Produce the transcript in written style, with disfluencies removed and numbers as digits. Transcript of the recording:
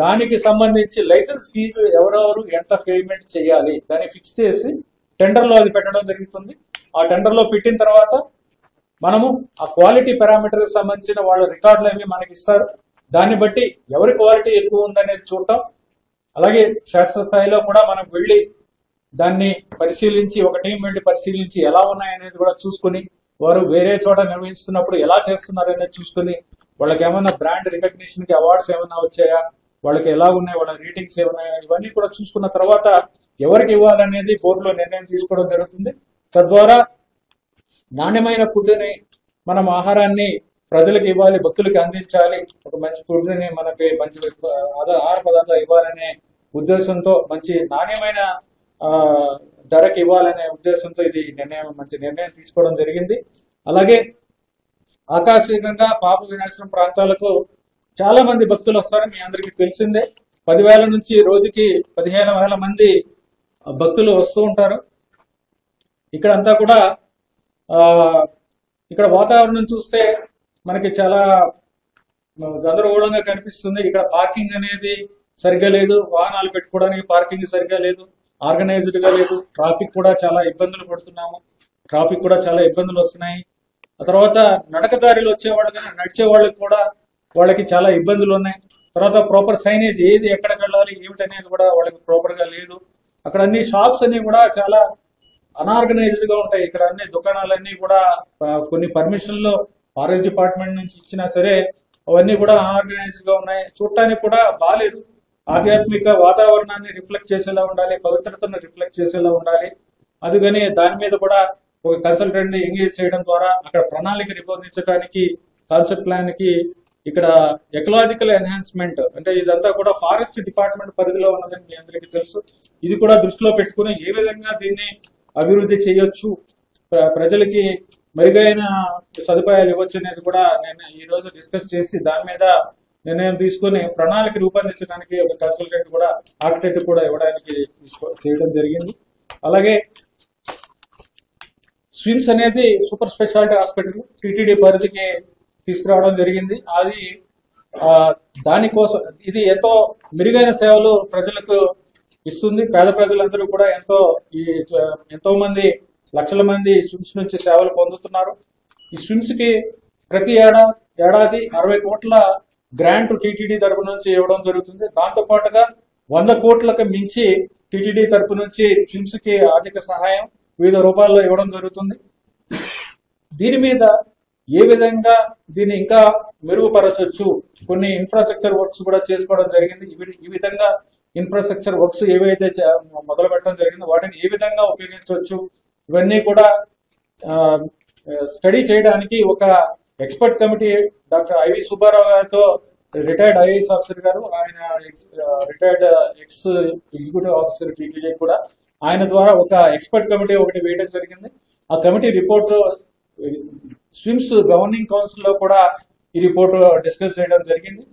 దానికి సంబంధించి license fee ఎవరెవరు ఎంత పేమెంట్ చేయాలి దాన్ని ఫిక్స్ చేసి టెండర్లో అది పెట్టడం జరుగుతుంది. ఆ టెండర్లో పెట్టిన తర్వాత మనము ఆ క్వాలిటీ పారామీటర్ సంబంధించిన వాళ్ళ రికార్డులు అవి మనకి ఇస్తారు. దాన్ని బట్టి ఎవరి క్వాలిటీ ఎక్కువ ఉందనేది చూడటం, అలాగే శాస్త్రస్థాయిలో కూడా మనం వెళ్ళి దాన్ని పరిశీలించి ఒక టీం వెళ్ళి పరిశీలించి ఎలా ఉన్నాయనేది కూడా చూసుకుని, వారు వేరే చోట నిర్వహిస్తున్నప్పుడు ఎలా చేస్తున్నారు అనేది చూసుకుని, వాళ్ళకి ఏమైనా బ్రాండ్ రికగ్నిషన్ కి అవార్డ్స్ ఏమైనా వచ్చాయా, వాళ్ళకి ఎలా ఉన్నాయి, వాళ్ళ రేటింగ్స్ ఏమున్నాయా, ఇవన్నీ కూడా చూసుకున్న తర్వాత ఎవరికి ఇవ్వాలనేది బోర్డులో నిర్ణయం తీసుకోవడం జరుగుతుంది. తద్వారా నాణ్యమైన ఫుడ్ని, మనం ఆహారాన్ని ప్రజలకు ఇవ్వాలి, భక్తులకి అందించాలి, ఒక మంచి ఫుడ్ని మనకి మంచి ఆహార పదార్థాలు ఇవ్వాలనే ఉద్దేశంతో, మంచి నాణ్యమైన ధరకి ఇవ్వాలనే ఉద్దేశంతో ఇది మంచి నిర్ణయం తీసుకోవడం జరిగింది. అలాగే ఆకస్మికంగా పాప వినాశనం ప్రాంతాలకు చాలా మంది భక్తులు వస్తారు, మీ అందరికీ తెలిసిందే. 10,000 నుంచి రోజుకి 15,000 మంది భక్తులు వస్తూ ఉంటారు. ఇక్కడంతా కూడా ఇక్కడ వాతావరణం చూస్తే మనకి చాలా గందరగోళంగా కనిపిస్తుంది. ఇక్కడ పార్కింగ్ అనేది సరిగ్గా లేదు, వాహనాలు పెట్టుకోవడానికి పార్కింగ్ సరిగ్గా లేదు, ఆర్గనైజ్డ్ గా లేదు, ట్రాఫిక్ కూడా చాలా ఇబ్బందులు పడుతున్నాము, ట్రాఫిక్ కూడా చాలా ఇబ్బందులు వస్తున్నాయి. ఆ తర్వాత నడకదారిలో వచ్చేవాళ్ళు కానీ నడిచే వాళ్ళకి కూడా వాళ్ళకి చాలా ఇబ్బందులు ఉన్నాయి. తర్వాత ప్రాపర్ సైనేజ్ ఏది ఎక్కడికి వెళ్ళాలి ఏమిటనేది కూడా వాళ్ళకి ప్రాపర్ గా లేదు. అక్కడ అన్ని షాప్స్ అన్ని కూడా చాలా అన్ఆర్గనైజ్డ్ గా ఉంటాయి. ఇక్కడ అన్ని దుకాణాలన్నీ కూడా కొన్ని పర్మిషన్లు ఫారెస్ట్ డిపార్ట్మెంట్ నుంచి ఇచ్చినా సరే అవన్నీ కూడా అన్ఆర్గనైజ్డ్ గా ఉన్నాయి, చూడటానికి కూడా బాగాలేదు. ఆధ్యాత్మిక వాతావరణాన్ని రిఫ్లెక్ట్ చేసేలా ఉండాలి, పవిత్రతను రిఫ్లెక్ట్ చేసేలా ఉండాలి. అందుకని దాని మీద కూడా ఒక కన్సల్టెంట్ ని ఎంగేజ్ చేయడం ద్వారా అక్కడ ప్రణాళిక రూపొందించడానికి, కాన్సెప్ట్ ప్లాన్ కి, ఇక్కడ ఎకలాజికల్ ఎన్హాన్స్మెంట్ అంటే ఇదంతా కూడా ఫారెస్ట్ డిపార్ట్మెంట్ పరిధిలో ఉన్నదని మీ అందరికీ తెలుసు. ఇది కూడా దృష్టిలో పెట్టుకుని ఏ విధంగా దీన్ని అభివృద్ధి చేయొచ్చు, ప్రజలకి మెరుగైన సదుపాయాలు ఇవ్వచ్చు అనేది కూడా నేను ఈ రోజు డిస్కస్ చేసి దాని మీద నిర్ణయం తీసుకుని ప్రణాళిక రూపొందించడానికి ఒక కన్సల్టెంట్ కూడా, ఆర్కిటెక్ట్ కూడా ఇవ్వడానికి చేయడం జరిగింది. అలాగే స్విమ్స్ అనేది సూపర్ స్పెషాలిటీ హాస్పిటల్ టీటీడీ పరిధికి తీసుకురావడం జరిగింది. అది దానికోసం ఇది ఎంతో మెరుగైన సేవలు ప్రజలకు ఇస్తుంది. పేద ప్రజలందరూ కూడా ఎంతో మంది లక్షల మంది స్విమ్స్ నుంచి సేవలు పొందుతున్నారు. ఈ స్విమ్స్ కి ప్రతి ఏడాది 60 కోట్ల గ్రాంట్ టీటీడీ తరపు నుంచి ఇవ్వడం జరుగుతుంది. దాంతో పాటుగా 100 కోట్లకు మించి టీటీడీ తరపు నుంచి స్విమ్స్ కి ఆర్థిక సహాయం వివిధ రూపాల్లో ఇవ్వడం జరుగుతుంది. దీని మీద ఏ విధంగా దీన్ని ఇంకా మెరుగుపరచవచ్చు, కొన్ని ఇన్ఫ్రాస్ట్రక్చర్ వర్క్స్ కూడా చేసుకోవడం జరిగింది. ఈ విధంగా ఇన్ఫ్రాస్ట్రక్చర్ వర్క్స్ ఏవైతే మొదలు పెట్టడం జరిగిందో వాటిని ఏ విధంగా ఉపయోగించవచ్చు, ఇవన్నీ కూడా స్టడీ చేయడానికి ఒక expert committee doctor IV Subbarao గారితో, రిటైర్డ్ ఐఏఎస్ ఆఫీసర్ గారు, ఆయన retired X executive officer TTD కూడా, ఆయన ద్వారా ఒక ఎక్స్పర్ట్ కమిటీ ఒకటి వేయడం జరిగింది. ఆ committee report SVIMS governing council లో కూడా ఈ రిపోర్ట్ డిస్కస్ చేయడం జరిగింది.